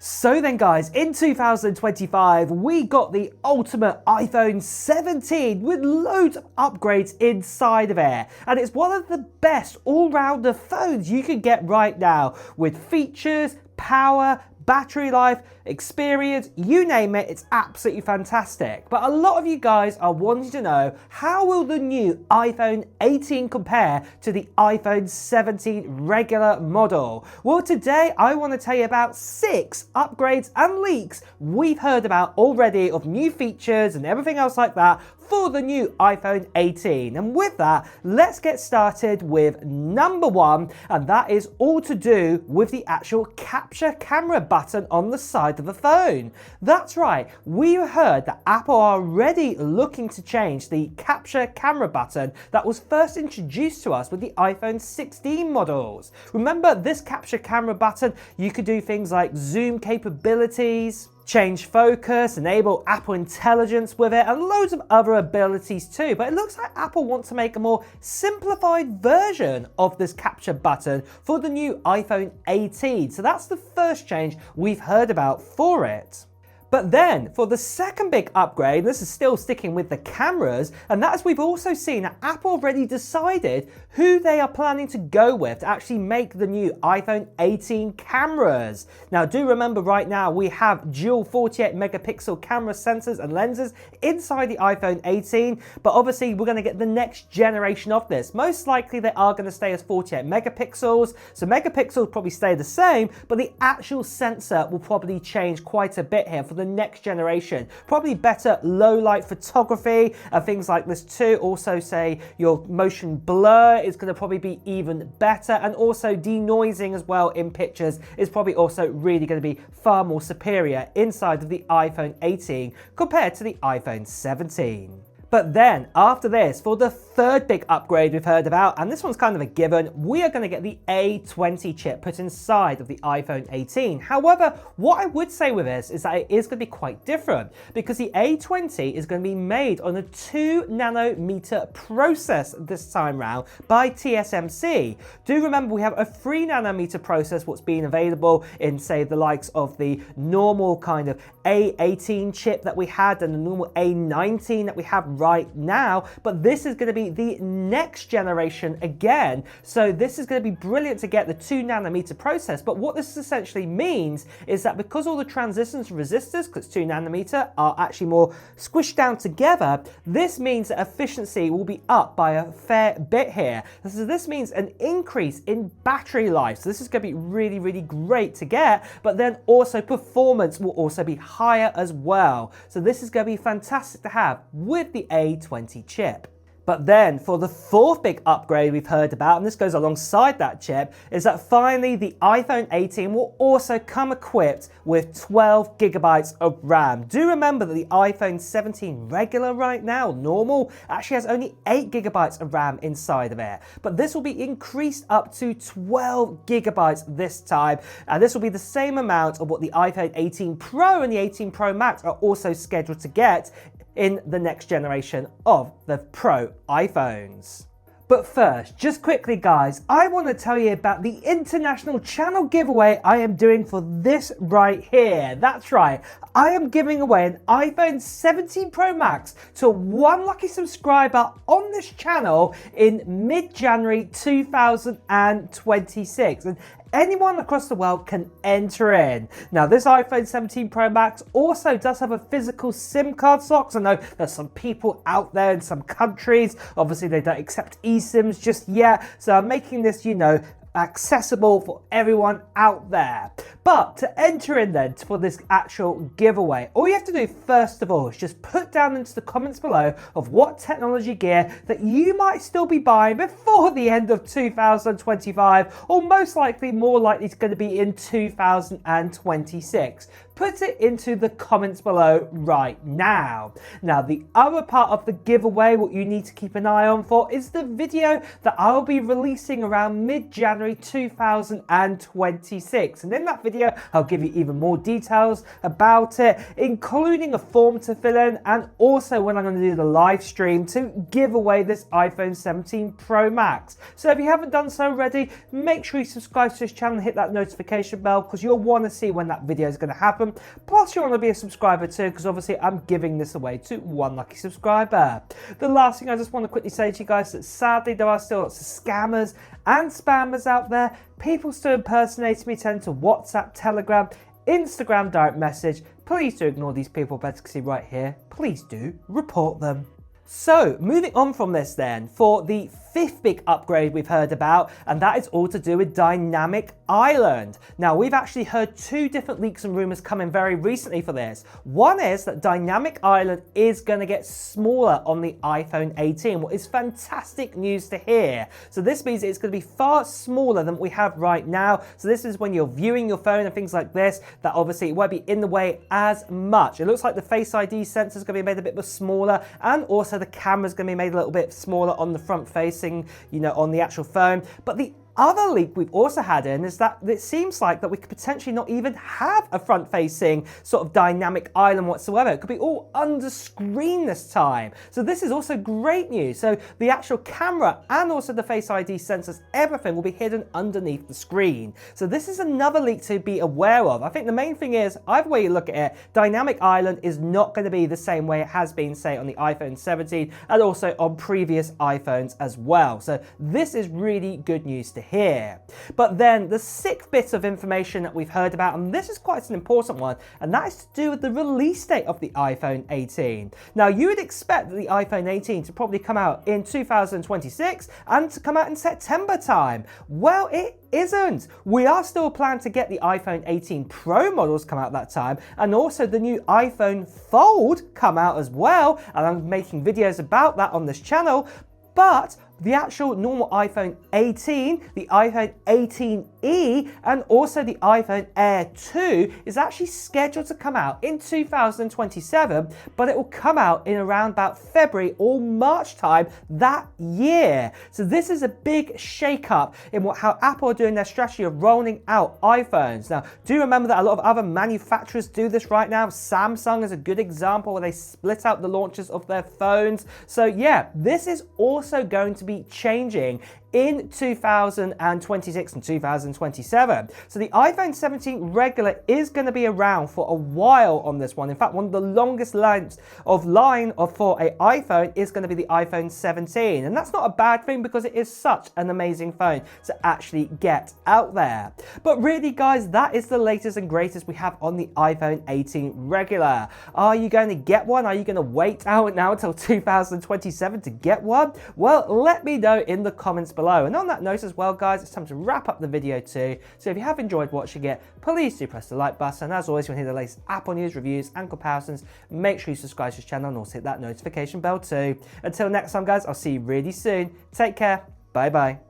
So then guys, in 2025, we got the ultimate iPhone 17 with loads of upgrades inside of it. And it's one of the best all-rounder phones you can get right now with features, power, battery life, experience, you name it, it's absolutely fantastic. But a lot of you guys are wanting to know, how will the new iPhone 18 compare to the iPhone 17 regular model? Well, today I want to tell you about 6 upgrades and leaks we've heard about already of new features and everything else like that for the new iPhone 18. And with that, let's get started with number 1, and that is all to do with the actual capture camera button on the side of the phone. That's right, we heard that Apple are already looking to change the capture camera button that was first introduced to us with the iPhone 16 models. Remember this capture camera button, you could do things like zoom capabilities, change focus, enable Apple Intelligence with it, and loads of other abilities too. But it looks like Apple wants to make a more simplified version of this capture button for the new iPhone 18. So that's the first change we've heard about for it. But then for the second big upgrade, this is still sticking with the cameras, and that's we've also seen that Apple already decided who they are planning to go with to actually make the new iPhone 18 cameras. Now do remember right now we have dual 48 megapixel camera sensors and lenses inside the iPhone 18, but obviously we're going to get the next generation of this. Most likely they are going to stay as 48 megapixels, so megapixels probably stay the same, but the actual sensor will probably change quite a bit here for the next generation. Probably better low light photography and things like this too. Also say your motion blur is going to probably be even better, and also denoising as well in pictures is probably also really going to be far more superior inside of the iPhone 18 compared to the iPhone 17. But then after this, for the third big upgrade we've heard about, and this one's kind of a given, we are going to get the A20 chip put inside of the iPhone 18. However, what I would say with this is that it is going to be quite different, because the A20 is going to be made on a 2 nanometer process this time round by TSMC. Do remember we have a 3 nanometer process what's been available in, say, the likes of the normal kind of A18 chip that we had and the normal A19 that we have right now, but this is going to be the next generation again. So this is going to be brilliant to get the 2 nanometer process. But what this essentially means is that because all the transistors and resistors, because 2 nanometer, are actually more squished down together, this means that efficiency will be up by a fair bit here. So this means an increase in battery life. So this is going to be really, really great to get, but then also performance will also be higher as well. So this is going to be fantastic to have with the A20 chip. But then for the fourth big upgrade we've heard about, and this goes alongside that chip, is that finally the iPhone 18 will also come equipped with 12 gigabytes of RAM. Do remember that the iPhone 17 regular right now, normal, actually has only 8 gigabytes of RAM inside of it. But this will be increased up to 12 gigabytes this time, and this will be the same amount of what the iPhone 18 Pro and the 18 Pro Max are also scheduled to get in the next generation of the Pro iPhones. But first, just quickly guys, I want to tell you about the international channel giveaway I am doing for this right here. That's right, I am giving away an iPhone 17 Pro Max to one lucky subscriber on this channel in mid-January 2026. And anyone across the world can enter in. Now this iPhone 17 Pro Max also does have a physical SIM card slot. So I know there's some people out there in some countries, obviously they don't accept eSIMs just yet. So I'm making this, you know, accessible for everyone out there. But to enter in then for this actual giveaway, all you have to do first of all is just put down into the comments below of what technology gear that you might still be buying before the end of 2025, or most likely, more likely it's going to be in 2026. put it into the comments below right now. Now, the other part of the giveaway, what you need to keep an eye on for, is the video that I'll be releasing around mid-January 2026. And in that video, I'll give you even more details about it, including a form to fill in, and also when I'm going to do the live stream to give away this iPhone 17 Pro Max. So if you haven't done so already, make sure you subscribe to this channel and hit that notification bell, because you'll want to see when that video is going to happen. Plus, you want to be a subscriber too, because obviously I'm giving this away to one lucky subscriber. The last thing I just want to quickly say to you guys, that sadly there are still lots of scammers and spammers out there. People still impersonating me, tend to WhatsApp, Telegram, Instagram direct message. Please do ignore these people, better to see right here. Please do report them. So, moving on from this then, for the fifth big upgrade we've heard about, and that is all to do with Dynamic Island. Now, we've actually heard two different leaks and rumors coming very recently for this. One is that Dynamic Island is going to get smaller on the iPhone 18, what is fantastic news to hear. So this means it's going to be far smaller than we have right now. So this is when you're viewing your phone and things like this, that obviously it won't be in the way as much. It looks like the Face ID sensor is going to be made a bit more smaller, and also the camera is going to be made a little bit smaller on the front facing, you know, on the actual phone. But the other leak we've also had in is that it seems like that we could potentially not even have a front-facing sort of dynamic island whatsoever. It could be all under screen this time. So this is also great news. So the actual camera and also the Face ID sensors, everything will be hidden underneath the screen. So this is another leak to be aware of. I think the main thing is, either way you look at it, Dynamic Island is not going to be the same way it has been, say, on the iPhone 17 and also on previous iPhones as well. So this is really good news to here. But then the sixth bit of information that we've heard about, and this is quite an important one, and that is to do with the release date of the iPhone 18. Now, you would expect the iPhone 18 to probably come out in 2026 and to come out in September time. Well, it isn't. We are still planning to get the iPhone 18 Pro models come out that time, and also the new iPhone Fold come out as well, and I'm making videos about that on this channel. But the actual normal iPhone 18, the iPhone 18e, and also the iPhone Air 2 is actually scheduled to come out in 2027, but it will come out in around about February or March time that year. So this is a big shake-up in how Apple are doing their strategy of rolling out iPhones. Now, do remember that a lot of other manufacturers do this right now. Samsung is a good example where they split out the launches of their phones. So yeah, this is also going to be changing in 2026 and 2027. So the iPhone 17 regular is going to be around for a while on this one. In fact, one of the longest lengths of line for an iPhone is going to be the iPhone 17. And that's not a bad thing, because it is such an amazing phone to actually get out there. But really, guys, that is the latest and greatest we have on the iPhone 18 regular. Are you going to get one? Are you going to wait out now until 2027 to get one? Well, let me know in the comments below. And on that note as well, guys, it's time to wrap up the video too. So if you have enjoyed watching it, please do press the like button. And as always, when you hear the latest Apple news, reviews and comparisons, make sure you subscribe to this channel and also hit that notification bell too. Until next time, guys, I'll see you really soon. Take care. Bye bye.